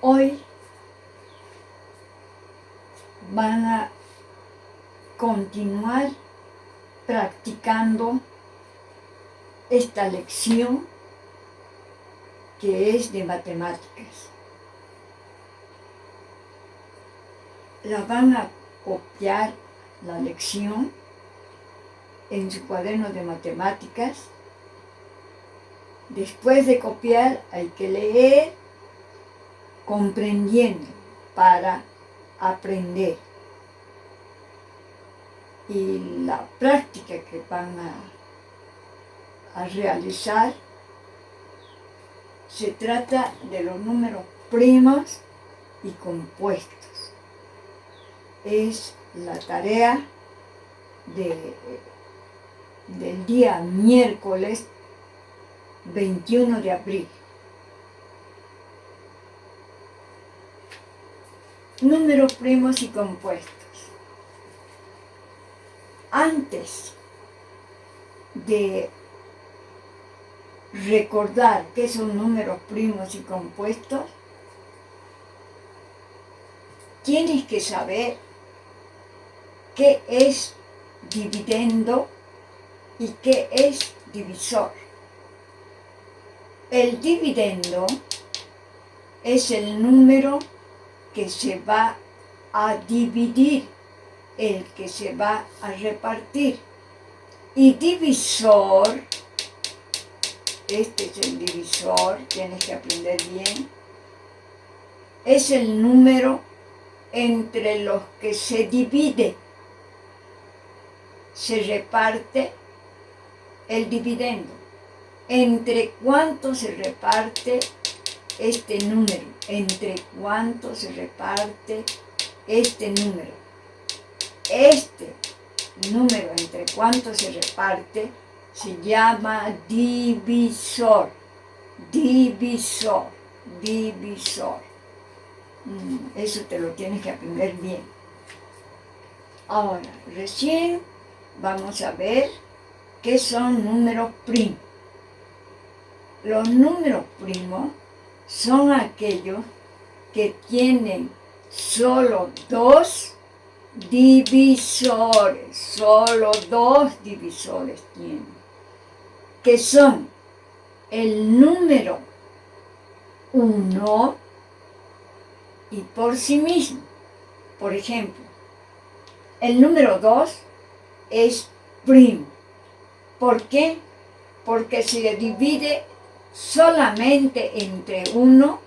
Hoy van a continuar practicando esta lección que es de matemáticas. La van a copiar la lección en su cuaderno de matemáticas. Después de copiar hay que leer comprendiendo para aprender. Y la práctica que van a realizar se trata de los números primos y compuestos. Es la tarea del día miércoles 21 de abril. Números primos y compuestos. Antes de recordar qué son números primos y compuestos, tienes que saber qué es dividendo y qué es divisor. El dividendo es el número que se va a dividir, el que se va a repartir. Y divisor, este es el divisor, tienes que aprender bien, es el número entre los que se divide, se reparte el dividendo. ¿Entre cuánto se reparte este número? ¿Entre cuánto se reparte este número? Este número entre cuánto se reparte se llama divisor. Divisor, divisor. Eso te lo tienes que aprender bien. Ahora, recién vamos a ver qué son números primos. Los números primos son aquellos que tienen solo dos divisores, solo dos divisores tienen, que son el número 1 y por sí mismo. Por ejemplo, el número 2 es primo. ¿Por qué? Porque se divide solamente entre 1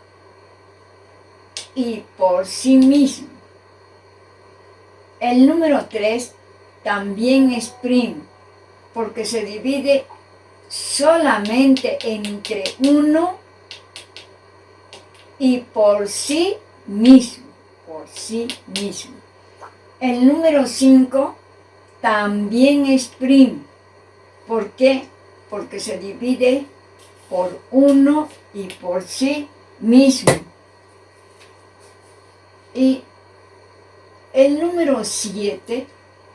y por sí mismo. El número 3 también es primo, porque se divide solamente entre 1 y por sí mismo, por sí mismo. El número 5 también es primo. ¿Por qué? Porque se divide por 1 y por sí mismo. Y el número 7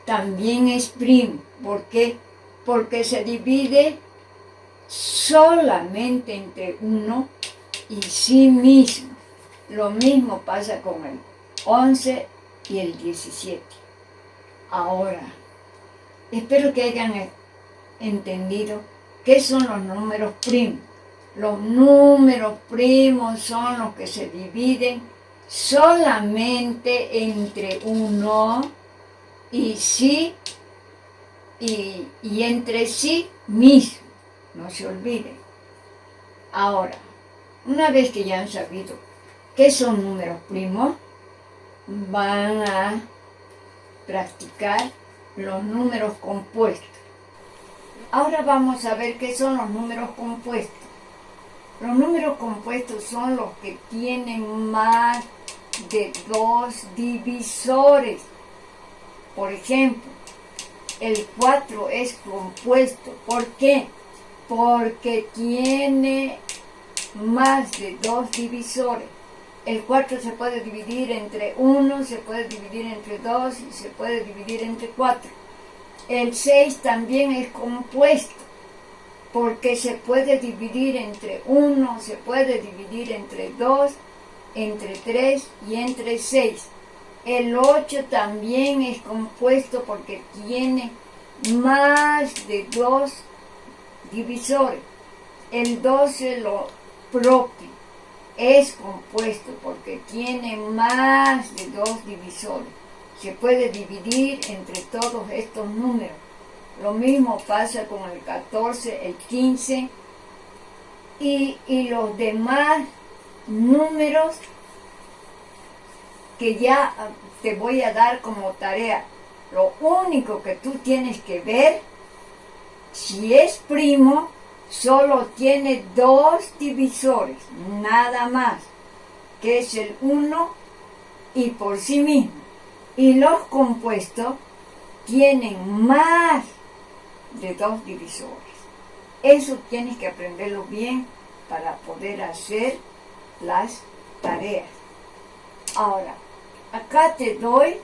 también es primo. ¿Por qué? Porque se divide solamente entre 1 y sí mismo. Lo mismo pasa con el 11 y el 17. Ahora, espero que hayan entendido qué son los números primos. Los números primos son los que se dividen solamente entre 1 y sí y entre sí mismo. No se olviden. Ahora, una vez que ya han sabido qué son números primos, van a practicar los números compuestos. Ahora vamos a ver qué son los números compuestos. Los números compuestos son los que tienen más de dos divisores. Por ejemplo, el 4 es compuesto. ¿Por qué? Porque tiene más de dos divisores. El 4 se puede dividir entre 1, se puede dividir entre 2 y se puede dividir entre 4. El 6 también es compuesto, porque se puede dividir entre 1, se puede dividir entre 2 entre 3 y entre 6. El 8 también es compuesto porque tiene más de 2 divisores. El 12 lo propio es compuesto porque tiene más de 2 divisores. Se puede dividir entre todos estos números. Lo mismo pasa con el 14, el 15 y los demás números que ya te voy a dar como tarea. Lo único que tú tienes que ver, si es primo, solo tiene 2 divisores, nada más, que es el 1 y por sí mismo. Y los compuestos tienen más de 2 divisores. Eso tienes que aprenderlo bien para poder hacer las tareas. Ahora, acá te doy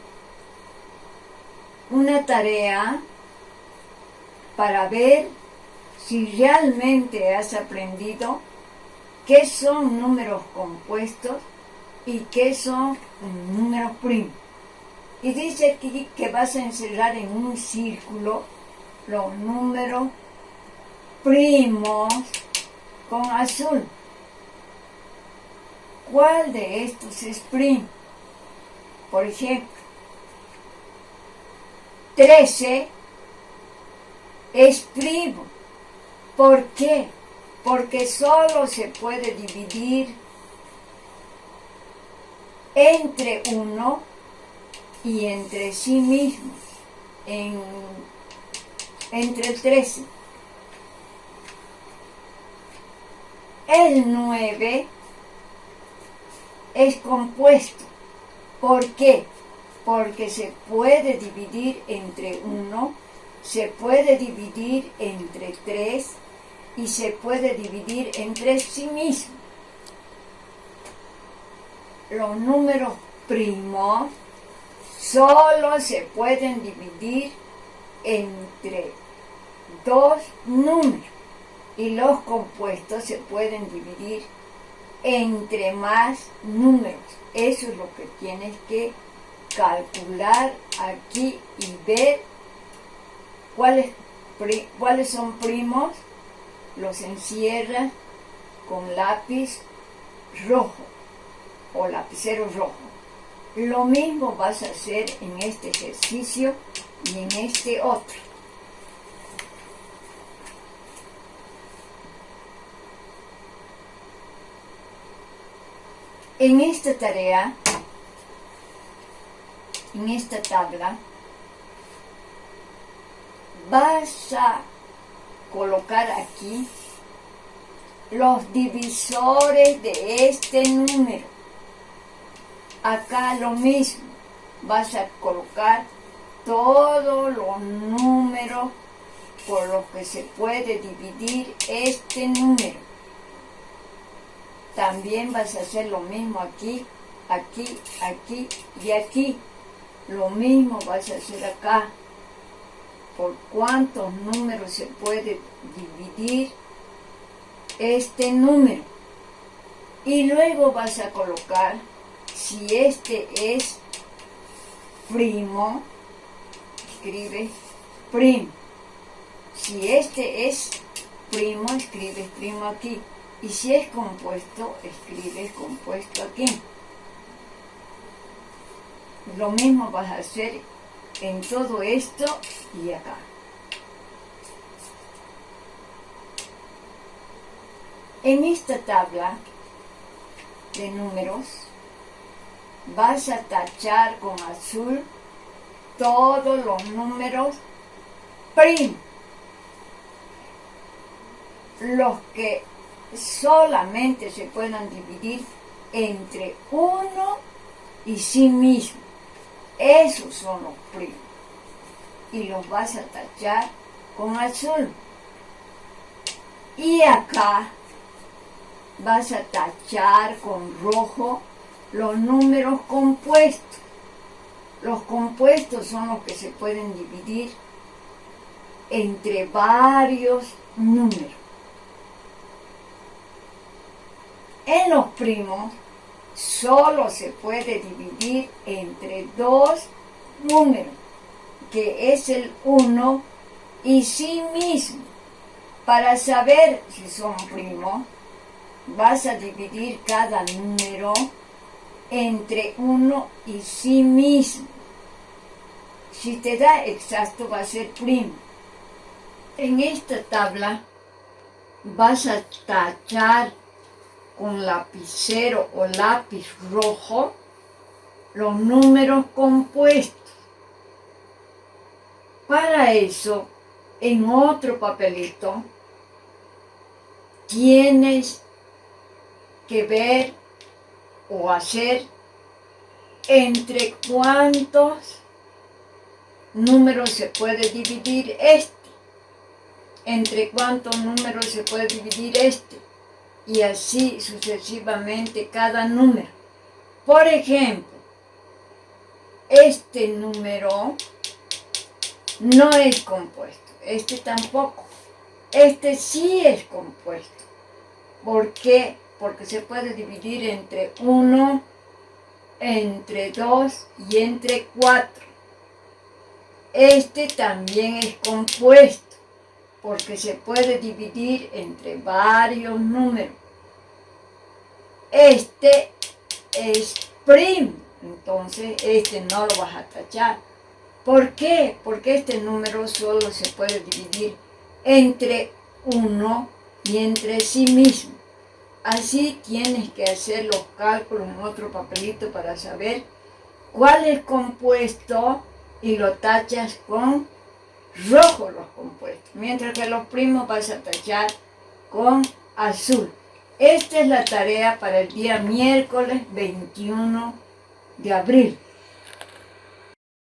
una tarea para ver si realmente has aprendido qué son números compuestos y qué son números primos. Y dice aquí que vas a encerrar en un círculo los números primos con azul. ¿Cuál de estos es primo? Por ejemplo, 13 es primo. ¿Por qué? Porque solo se puede dividir entre 1 y entre sí mismos, entre el 13. El 9 es compuesto. ¿Por qué? Porque se puede dividir entre 1, se puede dividir entre 3 y se puede dividir entre sí mismo. Los números primos solo se pueden dividir entre 2 números y los compuestos se pueden dividir entre más números. Eso es lo que tienes que calcular aquí y ver cuáles son primos. Los encierras con lápiz rojo o lapicero rojo. Lo mismo vas a hacer en este ejercicio y en este otro. En esta tarea, en esta tabla, vas a colocar aquí los divisores de este número. Acá lo mismo, vas a colocar todos los números por los que se puede dividir este número. También vas a hacer lo mismo aquí, aquí, aquí y aquí. Lo mismo vas a hacer acá. ¿Por cuántos números se puede dividir este número? Y luego vas a colocar, si este es primo, escribe primo. Si este es primo, escribes primo aquí. Y si es compuesto, escribes compuesto aquí. Lo mismo vas a hacer en todo esto y acá. En esta tabla de números vas a tachar con azul todos los números primos. Los que solamente se puedan dividir entre 1 y sí mismo. Esos son los primos. Y los vas a tachar con azul. Y acá vas a tachar con rojo los números compuestos. Los compuestos son los que se pueden dividir entre varios números. En los primos solo se puede dividir entre dos números, que es el 1 y sí mismo. Para saber si son primos, vas a dividir cada número entre 1 y sí mismo. Si te da exacto, va a ser primo. En esta tabla vas a tachar con lapicero o lápiz rojo los números compuestos. Para eso, en otro papelito, tienes que ver o hacer entre cuántos números se puede dividir este, entre cuántos números se puede dividir este, y así sucesivamente cada número. Por ejemplo, este número no es compuesto, este tampoco, este sí es compuesto. ¿Por qué? Porque se puede dividir entre 1, entre 2 y entre 4. Este también es compuesto, porque se puede dividir entre varios números. Este es primo, entonces este no lo vas a tachar. ¿Por qué? Porque este número solo se puede dividir entre 1 y entre sí mismo. Así tienes que hacer los cálculos en otro papelito para saber cuál es compuesto y lo tachas con rojo los compuestos, mientras que los primos vas a tachar con azul. Esta es la tarea para el día miércoles 21 de abril.